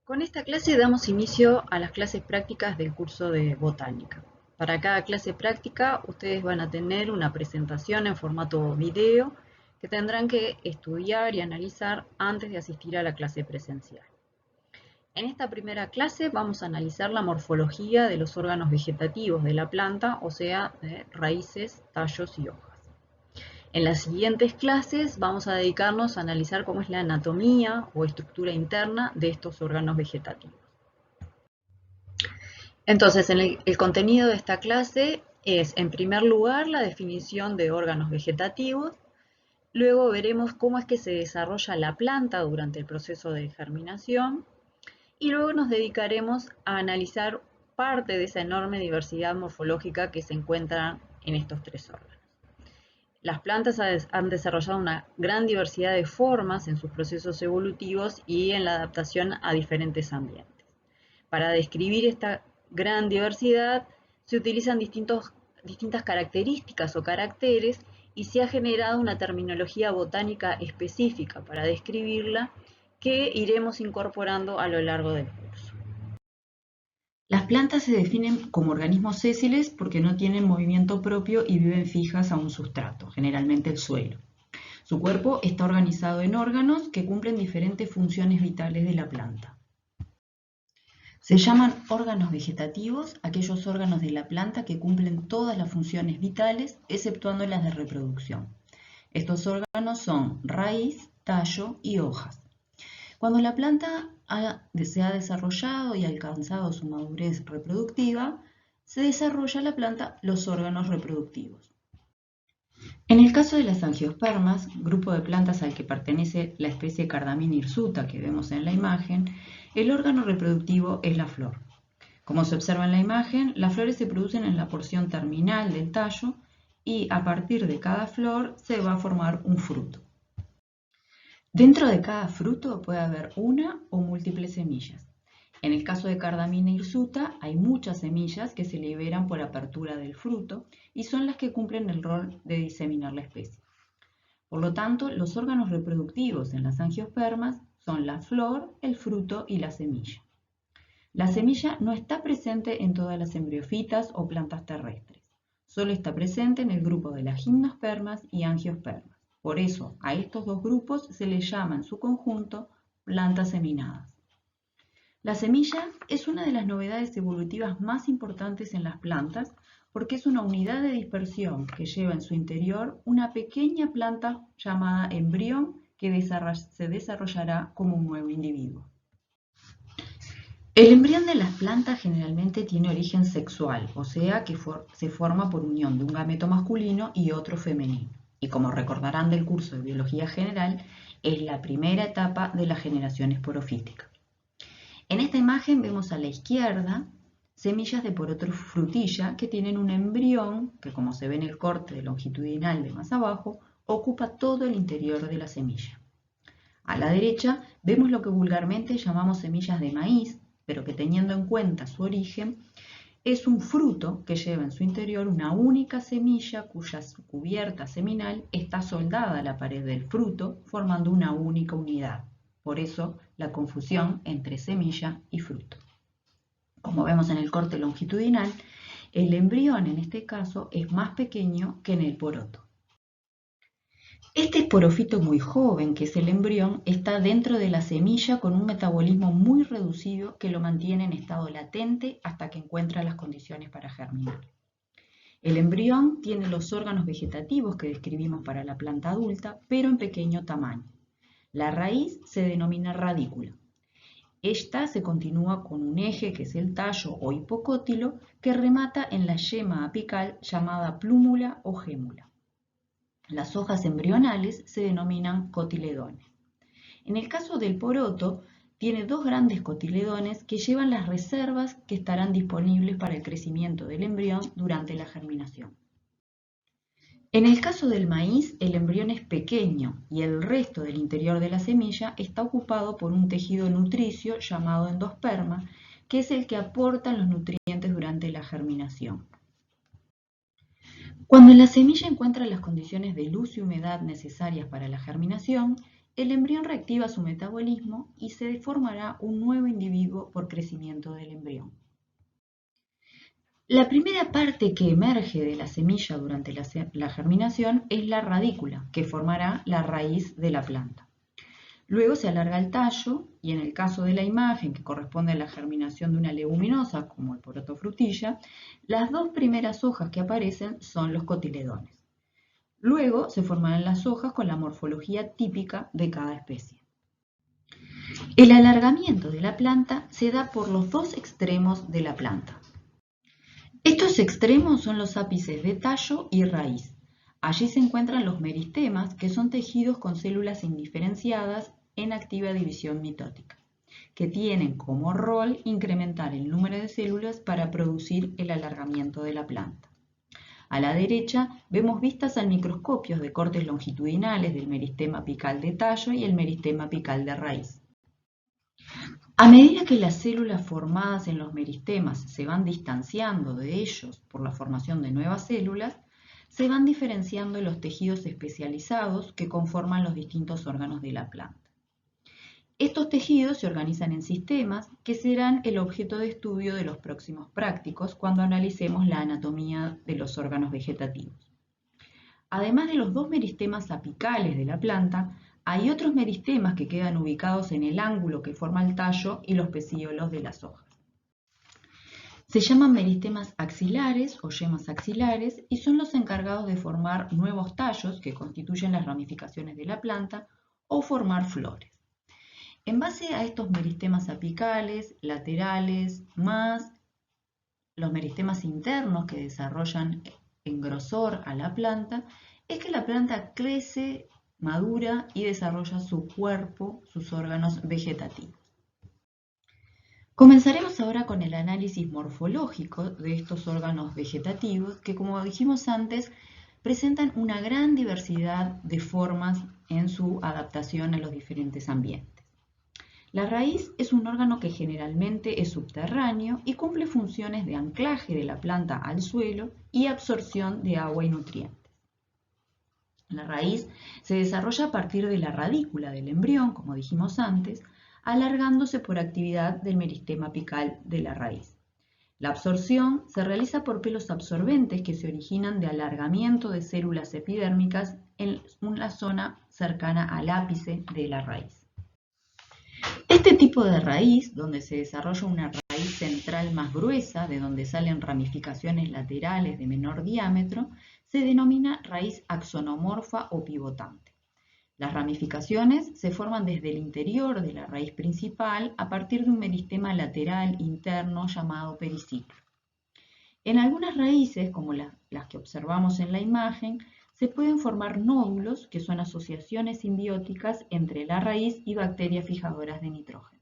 Con esta clase damos inicio a las clases prácticas del curso de botánica. Para cada clase práctica ustedes van a tener una presentación en formato video que tendrán que estudiar y analizar antes de asistir a la clase presencial. En esta primera clase vamos a analizar la morfología de los órganos vegetativos de la planta, o sea, de raíces, tallos y hojas. En las siguientes clases vamos a dedicarnos a analizar cómo es la anatomía o estructura interna de estos órganos vegetativos. Entonces, el contenido de esta clase es, en primer lugar, la definición de órganos vegetativos. Luego veremos cómo es que se desarrolla la planta durante el proceso de germinación. Y luego nos dedicaremos a analizar parte de esa enorme diversidad morfológica que se encuentra en estos tres órganos. Las plantas han desarrollado una gran diversidad de formas en sus procesos evolutivos y en la adaptación a diferentes ambientes. Para describir esta gran diversidad se utilizan distintas características o caracteres y se ha generado una terminología botánica específica para describirla que iremos incorporando a lo largo del curso. Las plantas se definen como organismos sésiles porque no tienen movimiento propio y viven fijas a un sustrato, generalmente el suelo. Su cuerpo está organizado en órganos que cumplen diferentes funciones vitales de la planta. Se llaman órganos vegetativos aquellos órganos de la planta que cumplen todas las funciones vitales, exceptuando las de reproducción. Estos órganos son raíz, tallo y hojas. Cuando la planta se ha desarrollado y alcanzado su madurez reproductiva, se desarrolla la planta los órganos reproductivos. En el caso de las angiospermas, grupo de plantas al que pertenece la especie Cardamina hirsuta que vemos en la imagen, el órgano reproductivo es la flor. Como se observa en la imagen, las flores se producen en la porción terminal del tallo y a partir de cada flor se va a formar un fruto. Dentro de cada fruto puede haber una o múltiples semillas. En el caso de Cardamina hirsuta hay muchas semillas que se liberan por apertura del fruto y son las que cumplen el rol de diseminar la especie. Por lo tanto, los órganos reproductivos en las angiospermas son la flor, el fruto y la semilla. La semilla no está presente en todas las embriofitas o plantas terrestres. Solo está presente en el grupo de las gimnospermas y angiospermas. Por eso, a estos dos grupos se les llama en su conjunto plantas seminadas. La semilla es una de las novedades evolutivas más importantes en las plantas porque es una unidad de dispersión que lleva en su interior una pequeña planta llamada embrión que se desarrollará como un nuevo individuo. El embrión de las plantas generalmente tiene origen sexual, o sea que se forma por unión de un gameto masculino y otro femenino. Y como recordarán del curso de biología general, es la primera etapa de la generación esporofítica. En esta imagen vemos a la izquierda semillas de porotrofrutilla que tienen un embrión que, como se ve en el corte longitudinal de más abajo, ocupa todo el interior de la semilla. A la derecha vemos lo que vulgarmente llamamos semillas de maíz, pero que teniendo en cuenta su origen, es un fruto que lleva en su interior una única semilla cuya cubierta seminal está soldada a la pared del fruto, formando una única unidad. Por eso, la confusión entre semilla y fruto. Como vemos en el corte longitudinal, el embrión en este caso es más pequeño que en el poroto. Este esporofito muy joven, que es el embrión, está dentro de la semilla con un metabolismo muy reducido que lo mantiene en estado latente hasta que encuentra las condiciones para germinar. El embrión tiene los órganos vegetativos que describimos para la planta adulta, pero en pequeño tamaño. La raíz se denomina radícula. Esta se continúa con un eje que es el tallo o hipocótilo que remata en la yema apical llamada plúmula o gémula. Las hojas embrionales se denominan cotiledones. En el caso del poroto, tiene dos grandes cotiledones que llevan las reservas que estarán disponibles para el crecimiento del embrión durante la germinación. En el caso del maíz, el embrión es pequeño y el resto del interior de la semilla está ocupado por un tejido nutricio llamado endosperma, que es el que aporta los nutrientes durante la germinación. Cuando la semilla encuentra las condiciones de luz y humedad necesarias para la germinación, el embrión reactiva su metabolismo y se formará un nuevo individuo por crecimiento del embrión. La primera parte que emerge de la semilla durante la germinación es la radícula, que formará la raíz de la planta. Luego se alarga el tallo y en el caso de la imagen que corresponde a la germinación de una leguminosa, como el poroto frutilla, las dos primeras hojas que aparecen son los cotiledones. Luego se formarán las hojas con la morfología típica de cada especie. El alargamiento de la planta se da por los dos extremos de la planta. Estos extremos son los ápices de tallo y raíz. Allí se encuentran los meristemas, que son tejidos con células indiferenciadas en activa división mitótica, que tienen como rol incrementar el número de células para producir el alargamiento de la planta. A la derecha vemos vistas al microscopio de cortes longitudinales del meristema apical de tallo y el meristema apical de raíz. A medida que las células formadas en los meristemas se van distanciando de ellos por la formación de nuevas células, se van diferenciando los tejidos especializados que conforman los distintos órganos de la planta. Estos tejidos se organizan en sistemas que serán el objeto de estudio de los próximos prácticos cuando analicemos la anatomía de los órganos vegetativos. Además de los dos meristemas apicales de la planta, hay otros meristemas que quedan ubicados en el ángulo que forma el tallo y los pecíolos de las hojas. Se llaman meristemas axilares o yemas axilares y son los encargados de formar nuevos tallos que constituyen las ramificaciones de la planta o formar flores. En base a estos meristemas apicales, laterales, más los meristemas internos que desarrollan en grosor a la planta, es que la planta crece, madura y desarrolla su cuerpo, sus órganos vegetativos. Comenzaremos ahora con el análisis morfológico de estos órganos vegetativos que, como dijimos antes, presentan una gran diversidad de formas en su adaptación a los diferentes ambientes. La raíz es un órgano que generalmente es subterráneo y cumple funciones de anclaje de la planta al suelo y absorción de agua y nutrientes. La raíz se desarrolla a partir de la radícula del embrión, como dijimos antes, alargándose por actividad del meristema apical de la raíz. La absorción se realiza por pelos absorbentes que se originan de alargamiento de células epidérmicas en una zona cercana al ápice de la raíz. Este tipo de raíz, donde se desarrolla una raíz central más gruesa, de donde salen ramificaciones laterales de menor diámetro, se denomina raíz axonomorfa o pivotante. Las ramificaciones se forman desde el interior de la raíz principal a partir de un meristema lateral interno llamado periciclo. En algunas raíces, como las que observamos en la imagen, se pueden formar nódulos, que son asociaciones simbióticas entre la raíz y bacterias fijadoras de nitrógeno.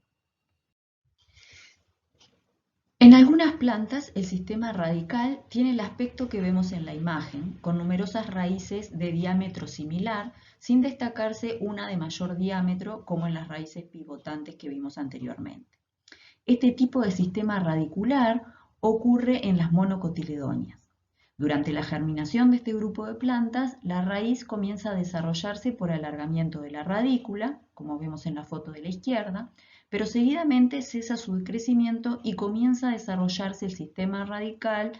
En algunas plantas, el sistema radical tiene el aspecto que vemos en la imagen, con numerosas raíces de diámetro similar, sin destacarse una de mayor diámetro, como en las raíces pivotantes que vimos anteriormente. Este tipo de sistema radicular ocurre en las monocotiledóneas. Durante la germinación de este grupo de plantas, la raíz comienza a desarrollarse por alargamiento de la radícula, como vemos en la foto de la izquierda, pero seguidamente cesa su crecimiento y comienza a desarrollarse el sistema radical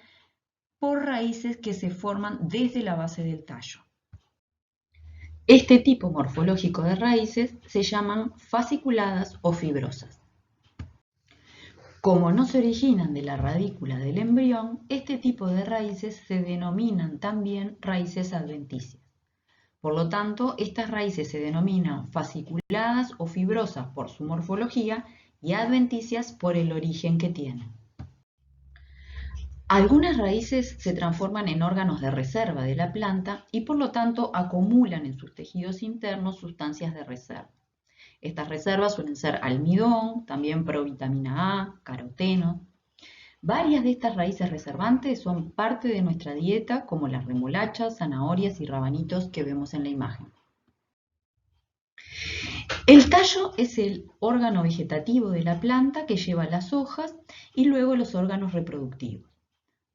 por raíces que se forman desde la base del tallo. Este tipo morfológico de raíces se llaman fasciculadas o fibrosas. Como no se originan de la radícula del embrión, este tipo de raíces se denominan también raíces adventicias. Por lo tanto, estas raíces se denominan fasciculadas o fibrosas por su morfología y adventicias por el origen que tienen. Algunas raíces se transforman en órganos de reserva de la planta y por lo tanto acumulan en sus tejidos internos sustancias de reserva. Estas reservas suelen ser almidón, también provitamina A, caroteno. Varias de estas raíces reservantes son parte de nuestra dieta, como las remolachas, zanahorias y rabanitos que vemos en la imagen. El tallo es el órgano vegetativo de la planta que lleva las hojas y luego los órganos reproductivos.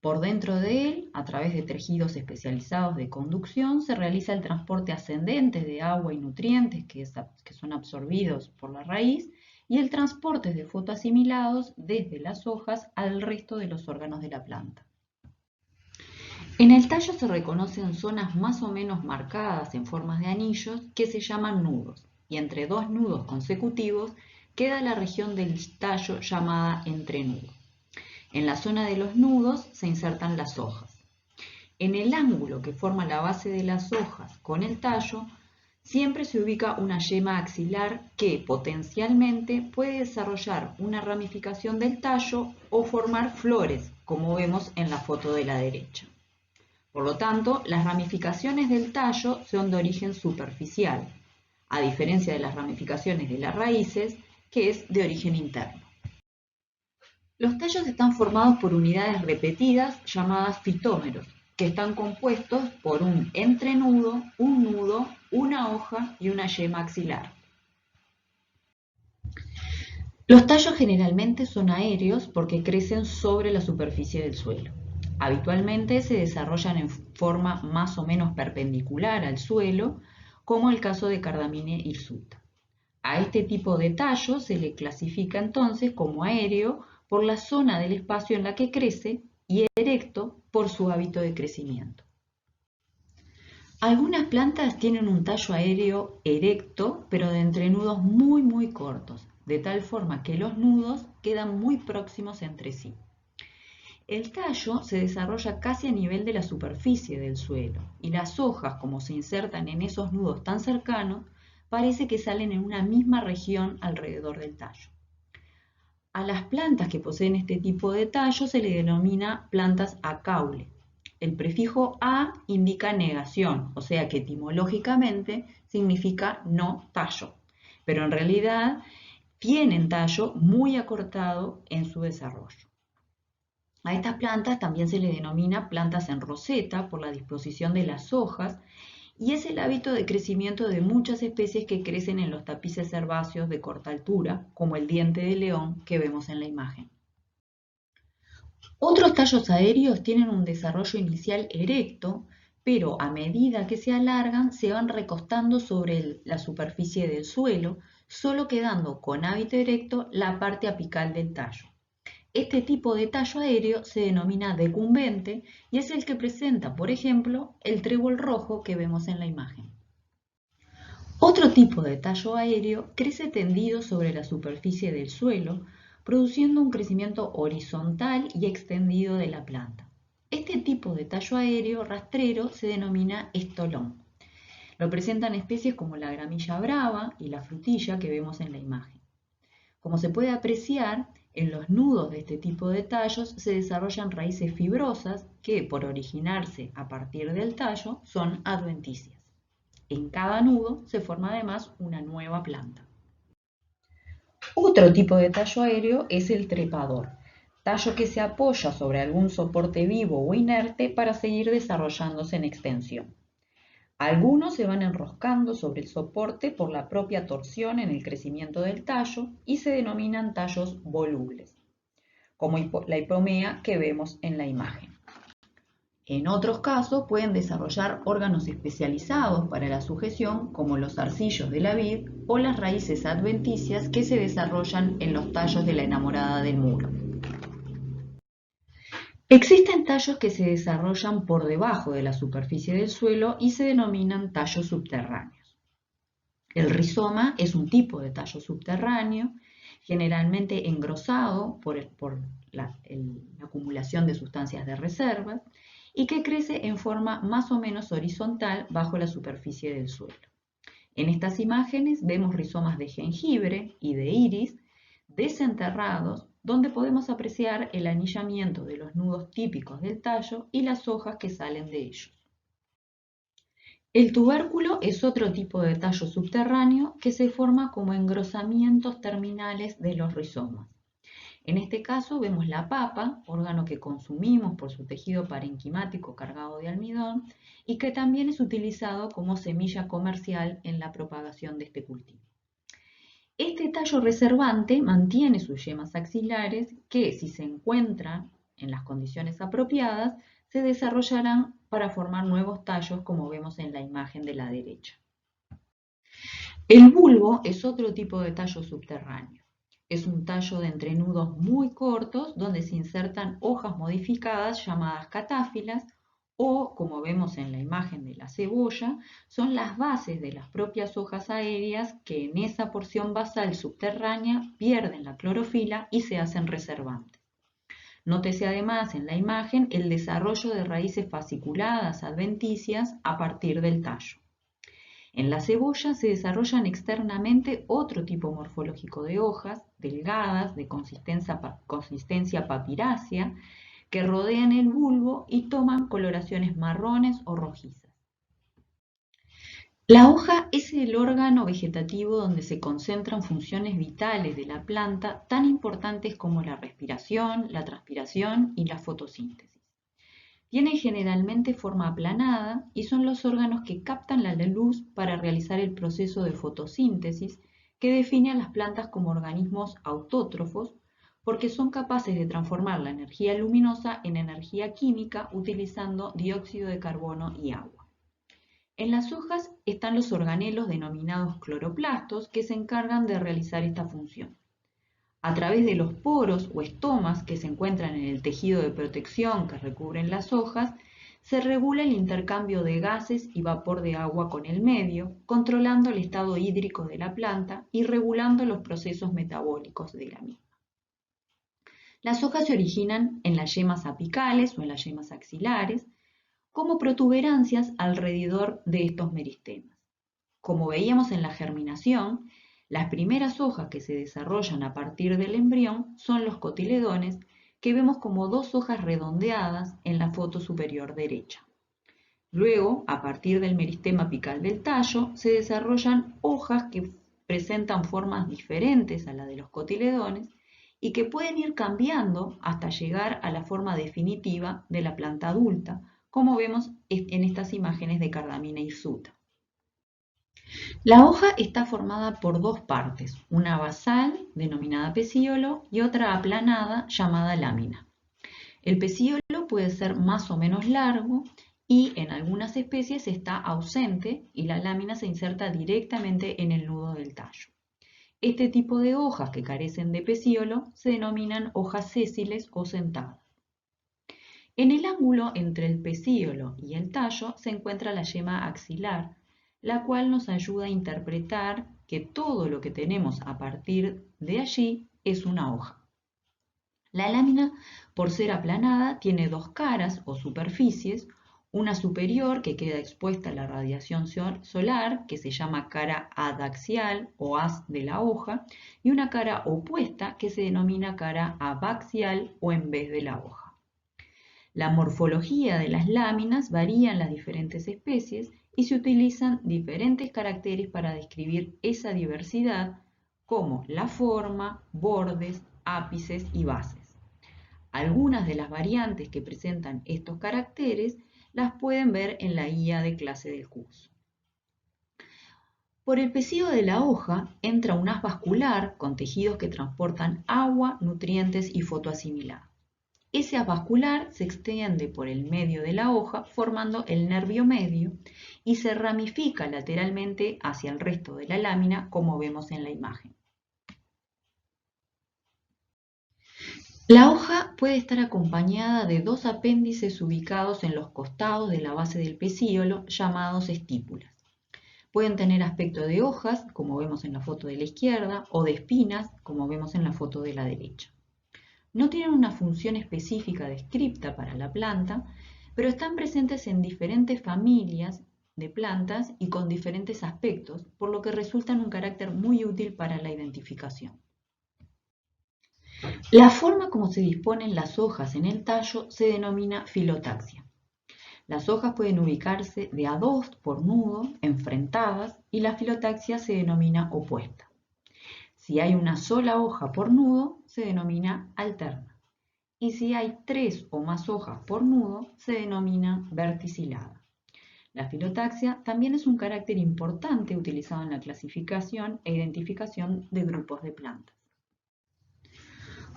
Por dentro de él, a través de tejidos especializados de conducción, se realiza el transporte ascendente de agua y nutrientes que son absorbidos por la raíz y el transporte de fotoasimilados desde las hojas al resto de los órganos de la planta. En el tallo se reconocen zonas más o menos marcadas en formas de anillos que se llaman nudos, y entre dos nudos consecutivos queda la región del tallo llamada entrenudo. En la zona de los nudos se insertan las hojas. En el ángulo que forma la base de las hojas con el tallo, siempre se ubica una yema axilar que potencialmente puede desarrollar una ramificación del tallo o formar flores, como vemos en la foto de la derecha. Por lo tanto, las ramificaciones del tallo son de origen superficial, a diferencia de las ramificaciones de las raíces, que es de origen interno. Los tallos están formados por unidades repetidas llamadas fitómeros, que están compuestos por un entrenudo, un nudo, una hoja y una yema axilar. Los tallos generalmente son aéreos porque crecen sobre la superficie del suelo. Habitualmente se desarrollan en forma más o menos perpendicular al suelo, como el caso de Cardamine hirsuta. A este tipo de tallo se le clasifica entonces como aéreo por la zona del espacio en la que crece y erecto por su hábito de crecimiento. Algunas plantas tienen un tallo aéreo erecto, pero de entrenudos muy cortos, de tal forma que los nudos quedan muy próximos entre sí. El tallo se desarrolla casi a nivel de la superficie del suelo y las hojas, como se insertan en esos nudos tan cercanos, parece que salen en una misma región alrededor del tallo. A las plantas que poseen este tipo de tallo se le denomina plantas a caule. El prefijo a indica negación, o sea que etimológicamente significa no tallo, pero en realidad tienen tallo muy acortado en su desarrollo. A estas plantas también se le denomina plantas en roseta por la disposición de las hojas y es el hábito de crecimiento de muchas especies que crecen en los tapices herbáceos de corta altura, como el diente de león que vemos en la imagen. Otros tallos aéreos tienen un desarrollo inicial erecto, pero a medida que se alargan se van recostando sobre la superficie del suelo, solo quedando con hábito erecto la parte apical del tallo. Este tipo de tallo aéreo se denomina decumbente y es el que presenta, por ejemplo, el trébol rojo que vemos en la imagen. Otro tipo de tallo aéreo crece tendido sobre la superficie del suelo, produciendo un crecimiento horizontal y extendido de la planta. Este tipo de tallo aéreo rastrero se denomina estolón. Lo presentan especies como la gramilla brava y la frutilla que vemos en la imagen. Como se puede apreciar, en los nudos de este tipo de tallos se desarrollan raíces fibrosas que, por originarse a partir del tallo, son adventicias. En cada nudo se forma además una nueva planta. Otro tipo de tallo aéreo es el trepador, tallo que se apoya sobre algún soporte vivo o inerte para seguir desarrollándose en extensión. Algunos se van enroscando sobre el soporte por la propia torsión en el crecimiento del tallo y se denominan tallos volubles, como la hipomea que vemos en la imagen. En otros casos pueden desarrollar órganos especializados para la sujeción, como los zarcillos de la vid o las raíces adventicias que se desarrollan en los tallos de la enamorada del muro. Existen tallos que se desarrollan por debajo de la superficie del suelo y se denominan tallos subterráneos. El rizoma es un tipo de tallo subterráneo, generalmente engrosado por la acumulación de sustancias de reserva y que crece en forma más o menos horizontal bajo la superficie del suelo. En estas imágenes vemos rizomas de jengibre y de iris desenterrados, donde podemos apreciar el anillamiento de los nudos típicos del tallo y las hojas que salen de ellos. El tubérculo es otro tipo de tallo subterráneo que se forma como engrosamientos terminales de los rizomas. En este caso vemos la papa, órgano que consumimos por su tejido parenquimático cargado de almidón y que también es utilizado como semilla comercial en la propagación de este cultivo. Este tallo reservante mantiene sus yemas axilares que, si se encuentran en las condiciones apropiadas, se desarrollarán para formar nuevos tallos como vemos en la imagen de la derecha. El bulbo es otro tipo de tallo subterráneo. Es un tallo de entrenudos muy cortos donde se insertan hojas modificadas llamadas catáfilas o, como vemos en la imagen de la cebolla, son las bases de las propias hojas aéreas que en esa porción basal subterránea pierden la clorofila y se hacen reservantes. Nótese además en la imagen el desarrollo de raíces fasciculadas adventicias a partir del tallo. En la cebolla se desarrollan externamente otro tipo morfológico de hojas, delgadas, de consistencia papirácea, que rodean el bulbo y toman coloraciones marrones o rojizas. La hoja es el órgano vegetativo donde se concentran funciones vitales de la planta tan importantes como la respiración, la transpiración y la fotosíntesis. Tienen generalmente forma aplanada y son los órganos que captan la luz para realizar el proceso de fotosíntesis que define a las plantas como organismos autótrofos porque son capaces de transformar la energía luminosa en energía química utilizando dióxido de carbono y agua. En las hojas están los organelos denominados cloroplastos que se encargan de realizar esta función. A través de los poros o estomas que se encuentran en el tejido de protección que recubren las hojas, se regula el intercambio de gases y vapor de agua con el medio, controlando el estado hídrico de la planta y regulando los procesos metabólicos de la misma. Las hojas se originan en las yemas apicales o en las yemas axilares, como protuberancias alrededor de estos meristemas. Como veíamos en la germinación, las primeras hojas que se desarrollan a partir del embrión son los cotiledones, que vemos como dos hojas redondeadas en la foto superior derecha. Luego, a partir del meristema apical del tallo, se desarrollan hojas que presentan formas diferentes a la de los cotiledones y que pueden ir cambiando hasta llegar a la forma definitiva de la planta adulta, como vemos en estas imágenes de cardamina hirsuta. La hoja está formada por dos partes, una basal, denominada pecíolo, y otra aplanada, llamada lámina. El pecíolo puede ser más o menos largo y en algunas especies está ausente y la lámina se inserta directamente en el nudo del tallo. Este tipo de hojas que carecen de pecíolo se denominan hojas sésiles o sentadas. En el ángulo entre el pecíolo y el tallo se encuentra la yema axilar, la cual nos ayuda a interpretar que todo lo que tenemos a partir de allí es una hoja. La lámina, por ser aplanada, tiene dos caras o superficies, una superior que queda expuesta a la radiación solar, que se llama cara adaxial o haz de la hoja, y una cara opuesta que se denomina cara abaxial o en vez de la hoja. La morfología de las láminas varía en las diferentes especies y se utilizan diferentes caracteres para describir esa diversidad, como la forma, bordes, ápices y bases. Algunas de las variantes que presentan estos caracteres las pueden ver en la guía de clase del curso. Por el pecíolo de la hoja entra un haz vascular con tejidos que transportan agua, nutrientes y fotoasimilado. Ese haz vascular se extiende por el medio de la hoja formando el nervio medio y se ramifica lateralmente hacia el resto de la lámina como vemos en la imagen. La hoja puede estar acompañada de dos apéndices ubicados en los costados de la base del pecíolo llamados estípulas. Pueden tener aspecto de hojas, como vemos en la foto de la izquierda, o de espinas, como vemos en la foto de la derecha. No tienen una función específica descripta para la planta, pero están presentes en diferentes familias de plantas y con diferentes aspectos, por lo que resultan un carácter muy útil para la identificación. La forma como se disponen las hojas en el tallo se denomina filotaxia. Las hojas pueden ubicarse de a dos por nudo, enfrentadas, y la filotaxia se denomina opuesta. Si hay una sola hoja por nudo, se denomina alterna. Y si hay tres o más hojas por nudo, se denomina verticilada. La filotaxia también es un carácter importante utilizado en la clasificación e identificación de grupos de plantas.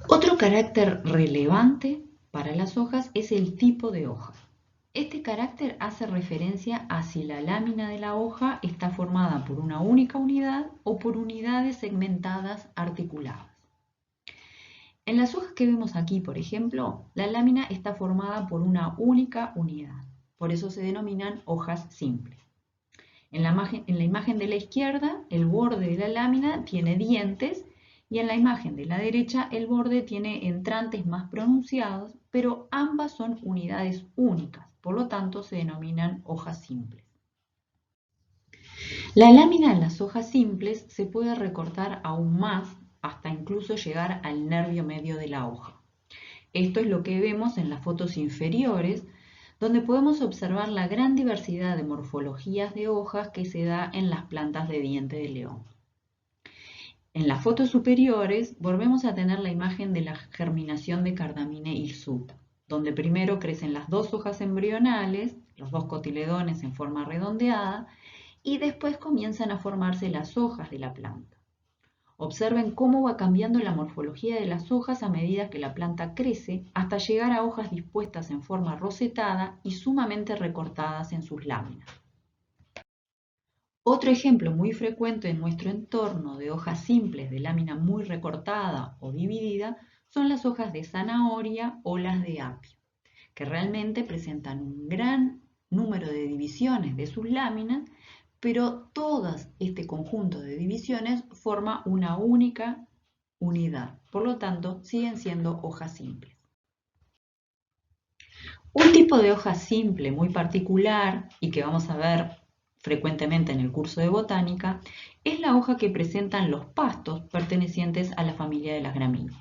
Otro carácter relevante para las hojas es el tipo de hoja. Este carácter hace referencia a si la lámina de la hoja está formada por una única unidad o por unidades segmentadas articuladas. En las hojas que vemos aquí, por ejemplo, la lámina está formada por una única unidad. Por eso se denominan hojas simples. En la imagen de la izquierda, el borde de la lámina tiene dientes y en la imagen de la derecha, el borde tiene entrantes más pronunciados, pero ambas son unidades únicas, por lo tanto se denominan hojas simples. La lámina de las hojas simples se puede recortar aún más hasta incluso llegar al nervio medio de la hoja. Esto es lo que vemos en las fotos inferiores, donde podemos observar la gran diversidad de morfologías de hojas que se da en las plantas de diente de león. En las fotos superiores volvemos a tener la imagen de la germinación de Cardamine hirsuta, donde primero crecen las dos hojas embrionales, los dos cotiledones en forma redondeada, y después comienzan a formarse las hojas de la planta. Observen cómo va cambiando la morfología de las hojas a medida que la planta crece hasta llegar a hojas dispuestas en forma rosetada y sumamente recortadas en sus láminas. Otro ejemplo muy frecuente en nuestro entorno de hojas simples de lámina muy recortada o dividida son las hojas de zanahoria o las de apio, que realmente presentan un gran número de divisiones de sus láminas, pero todo este conjunto de divisiones forma una única unidad. Por lo tanto, siguen siendo hojas simples. Un tipo de hoja simple muy particular y que vamos a ver frecuentemente en el curso de botánica es la hoja que presentan los pastos pertenecientes a la familia de las gramíneas.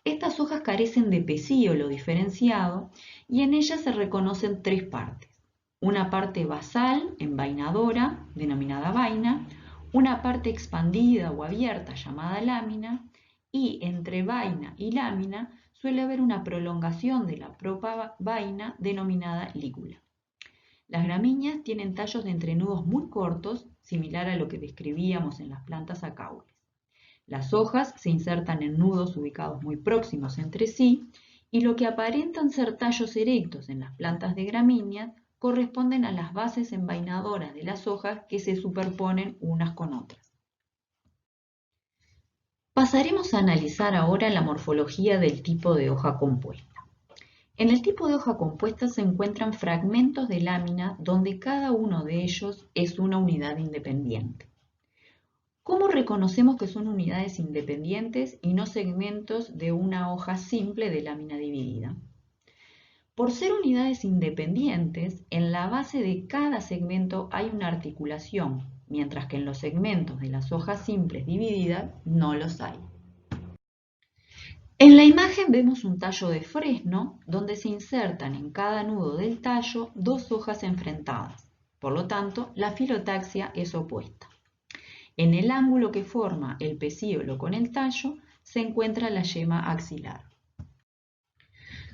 Estas hojas carecen de pecíolo diferenciado y en ellas se reconocen tres partes. Una parte basal, envainadora, denominada vaina, una parte expandida o abierta llamada lámina, y entre vaina y lámina suele haber una prolongación de la propia vaina denominada lígula. Las gramíneas tienen tallos de entrenudos muy cortos, similar a lo que describíamos en las plantas acaules. Las hojas se insertan en nudos ubicados muy próximos entre sí, y lo que aparentan ser tallos erectos en las plantas de gramíneas corresponden a las bases envainadoras de las hojas que se superponen unas con otras. Pasaremos a analizar ahora la morfología del tipo de hoja compuesta. En el tipo de hoja compuesta se encuentran fragmentos de lámina donde cada uno de ellos es una unidad independiente. ¿Cómo reconocemos que son unidades independientes y no segmentos de una hoja simple de lámina dividida? Por ser unidades independientes, en la base de cada segmento hay una articulación, mientras que en los segmentos de las hojas simples divididas no los hay. En la imagen vemos un tallo de fresno donde se insertan en cada nudo del tallo dos hojas enfrentadas. Por lo tanto, la filotaxia es opuesta. En el ángulo que forma el pecíolo con el tallo se encuentra la yema axilar.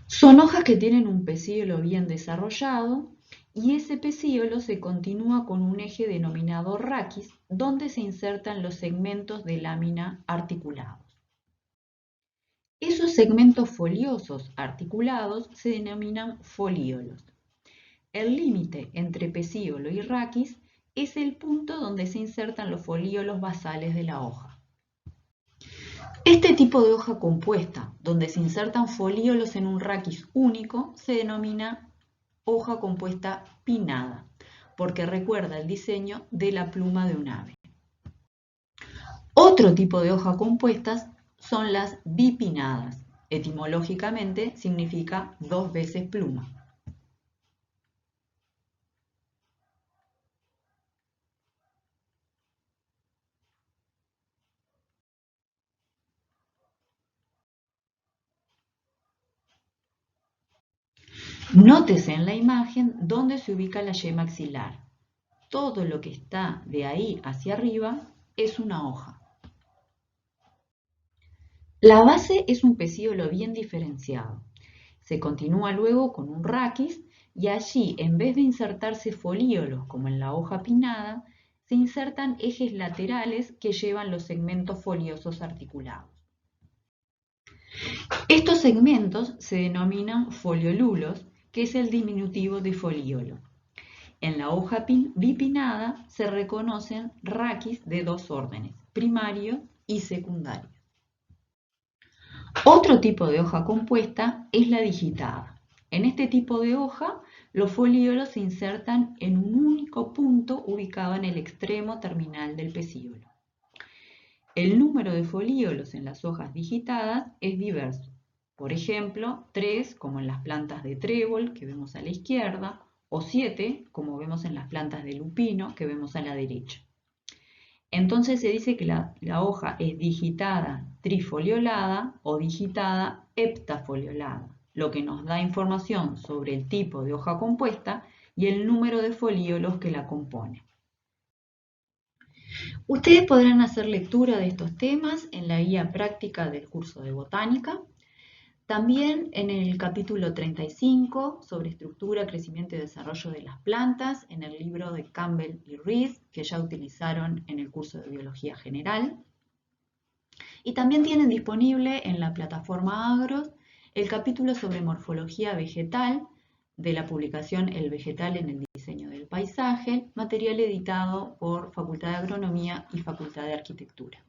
Son hojas que tienen un pecíolo bien desarrollado y ese pecíolo se continúa con un eje denominado raquis donde se insertan los segmentos de lámina articulados. Esos segmentos foliosos articulados se denominan folíolos. El límite entre pecíolo y raquis es el punto donde se insertan los folíolos basales de la hoja. Este tipo de hoja compuesta, donde se insertan folíolos en un raquis único, se denomina hoja compuesta pinnada, porque recuerda el diseño de la pluma de un ave. Otro tipo de hoja compuestas son las bipinnadas. Etimológicamente significa dos veces pluma. Nótese en la imagen dónde se ubica la yema axilar. Todo lo que está de ahí hacia arriba es una hoja. La base es un pecíolo bien diferenciado. Se continúa luego con un raquis y allí, en vez de insertarse folíolos como en la hoja pinnada, se insertan ejes laterales que llevan los segmentos foliosos articulados. Estos segmentos se denominan foliolulos, que es el diminutivo de foliolo. En la hoja bipinnada se reconocen raquis de dos órdenes, primario y secundario. Otro tipo de hoja compuesta es la digitada. En este tipo de hoja, los folíolos se insertan en un único punto ubicado en el extremo terminal del pecíolo. El número de folíolos en las hojas digitadas es diverso. Por ejemplo, 3 como en las plantas de trébol que vemos a la izquierda, o 7 como vemos en las plantas de lupino que vemos a la derecha. Entonces se dice que la hoja es digitada trifoliolada o digitada heptafoliolada, lo que nos da información sobre el tipo de hoja compuesta y el número de folíolos que la componen. Ustedes podrán hacer lectura de estos temas en la guía práctica del curso de botánica. También en el capítulo 35 sobre estructura, crecimiento y desarrollo de las plantas, en el libro de Campbell y Rees, que ya utilizaron en el curso de biología general. Y también tienen disponible en la plataforma Agros el capítulo sobre morfología vegetal de la publicación El vegetal en el diseño del paisaje, material editado por Facultad de Agronomía y Facultad de Arquitectura.